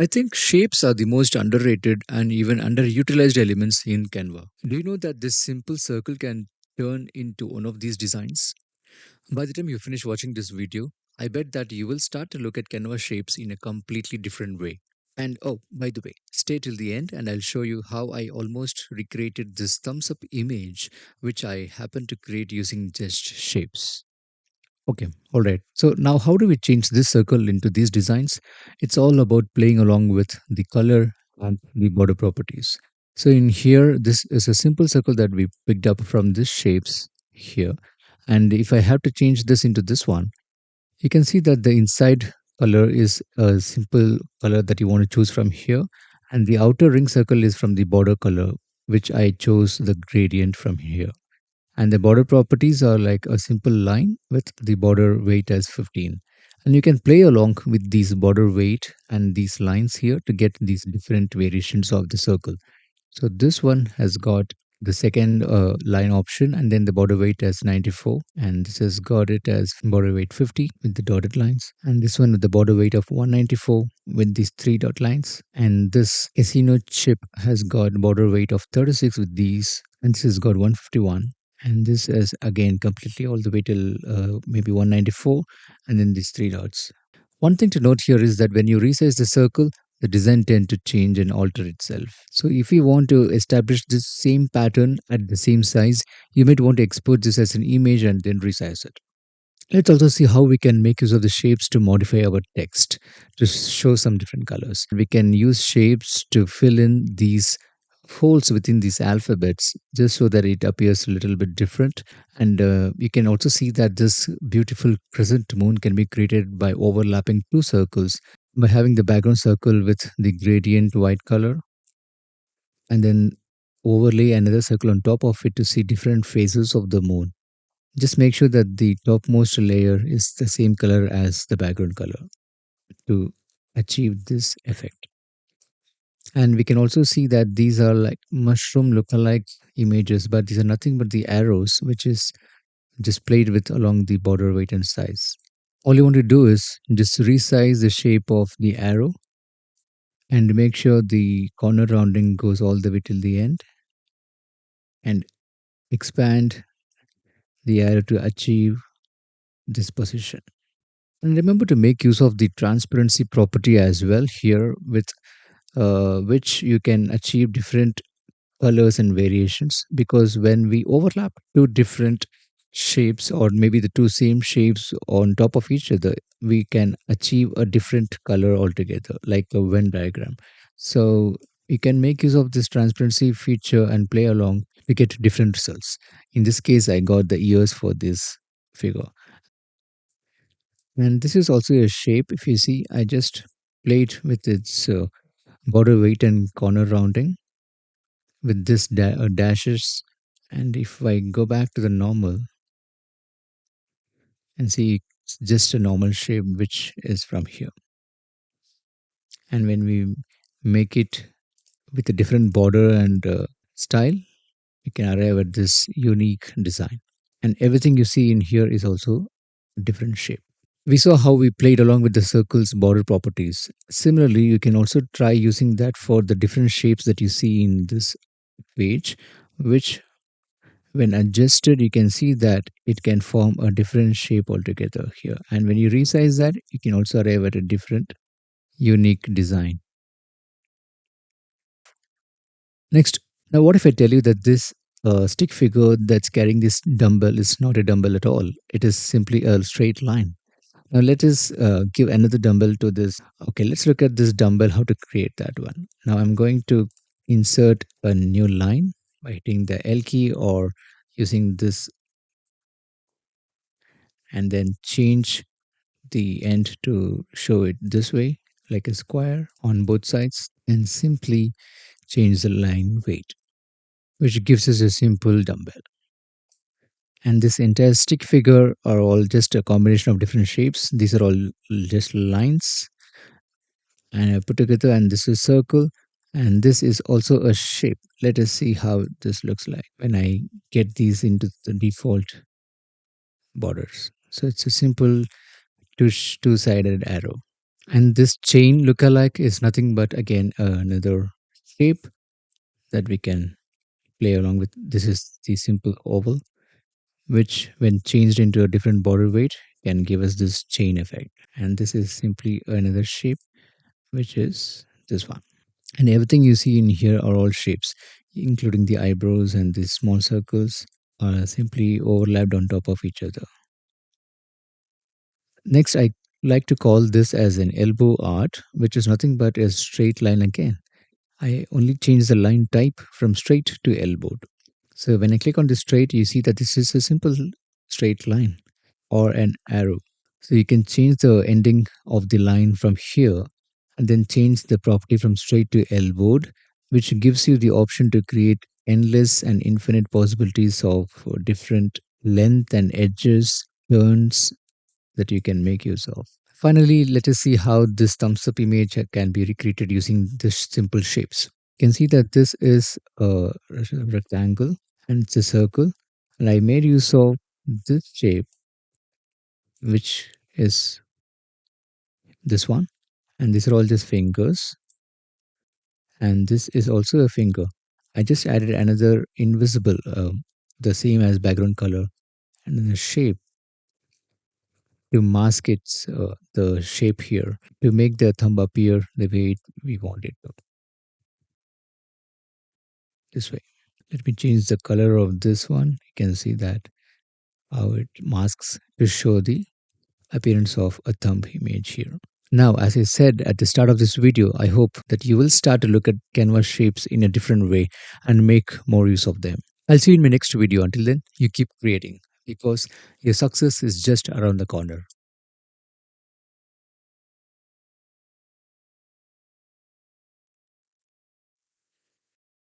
I think shapes are the most underrated and even underutilized elements in Canva. Do you know that this simple circle can turn into one of these designs? By the time you finish watching this video, I bet that you will start to look at Canva shapes in a completely different way. And oh, by the way, stay till the end and I'll show you how I almost recreated this thumbs up image, which I happened to create using just shapes. Okay, all right. So now how do we change this circle into these designs? It's all about playing along with the color and the border properties. So in here, this is a simple circle that we picked up from these shapes here. And if I have to change this into this one, you can see that the inside color is a simple color that you want to choose from here. And the outer ring circle is from the border color, which I chose the gradient from here. And the border properties are like a simple line with the border weight as 15. And you can play along with these border weight and these lines here to get these different variations of the circle. So this one has got the second line option and then the border weight as 94, and this has got it as border weight 50 with the dotted lines, and this one with the border weight of 194 with these three dot lines, and this casino chip has got border weight of 36 with these, and this has got 151, and this is again completely all the way till maybe 194, and then these three dots. One thing to note here is that when you resize the circle, the design tend to change and alter itself. So if you want to establish this same pattern at the same size, you might want to export this as an image and then resize it. Let's also see how we can make use of the shapes to modify our text to show some different colors. We can use shapes to fill in these holes within these alphabets just so that it appears a little bit different. And you can also see that this beautiful crescent moon can be created by overlapping two circles, by having the background circle with the gradient white color and then overlay another circle on top of it to see different phases of the moon. Just make sure that the topmost layer is the same color as the background color to achieve this effect. And we can also see that these are like mushroom lookalike images, but these are nothing but the arrows which is displayed with along the border weight and size. All you want to do is just resize the shape of the arrow and make sure the corner rounding goes all the way till the end and expand the arrow to achieve this position. And remember to make use of the transparency property as well here, with which you can achieve different colors and variations, because when we overlap two different shapes or maybe the two same shapes on top of each other, we can achieve a different color altogether, like a Venn diagram. So you can make use of this transparency feature and play along to get different results. In this case, I got the ears for this figure. And this is also a shape. If you see, I just played with its border weight and corner rounding with this dashes. And if I go back to the normal and see, it's just a normal shape which is from here. And when we make it with a different border and style, we can arrive at this unique design. And everything you see in here is also a different shape. We saw how we played along with the circle's border properties. Similarly, you can also try using that for the different shapes that you see in this page, which when adjusted, you can see that it can form a different shape altogether here. And when you resize that, you can also arrive at a different unique design. Next, now what if I tell you that this stick figure that's carrying this dumbbell is not a dumbbell at all? It is simply a straight line. Now let us give another dumbbell to this. Okay, let's look at this dumbbell, how to create that one. Now I'm going to insert a new line by hitting the L key or using this, and then change the end to show it this way, like a square on both sides, and simply change the line weight, which gives us a simple dumbbell. And this entire stick figure are all just a combination of different shapes. These are all just lines and I put together, and this is circle, and this is also a shape. Let us see how this looks like when I get these into the default borders. So it's a simple two-sided arrow. And this chain lookalike is nothing but again another shape that we can play along with. This is the simple oval, which when changed into a different border weight can give us this chain effect. And this is simply another shape, which is this one. And everything you see in here are all shapes, including the eyebrows and the small circles are simply overlapped on top of each other. Next, I like to call this as an elbow art, which is nothing but a straight line again. I only change the line type from straight to elbowed. So when I click on the straight, you see that this is a simple straight line or an arrow. So you can change the ending of the line from here and then change the property from straight to elbowed, which gives you the option to create endless and infinite possibilities of different length and edges, turns that you can make use of. Finally, let us see how this thumbs up image can be recreated using this simple shapes. You can see that this is a rectangle and it's a circle. And I made use of this shape, which is this one. And these are all just fingers. And this is also a finger. I just added another invisible, the same as background color, and then a shape to mask its the shape here to make the thumb appear the way we want it to, this way. Let me change the color of this one. You can see that how it masks to show the appearance of a thumb image here. Now, as I said at the start of this video, I hope that you will start to look at canvas shapes in a different way and make more use of them. I'll see you in my next video. Until then, you keep creating because your success is just around the corner.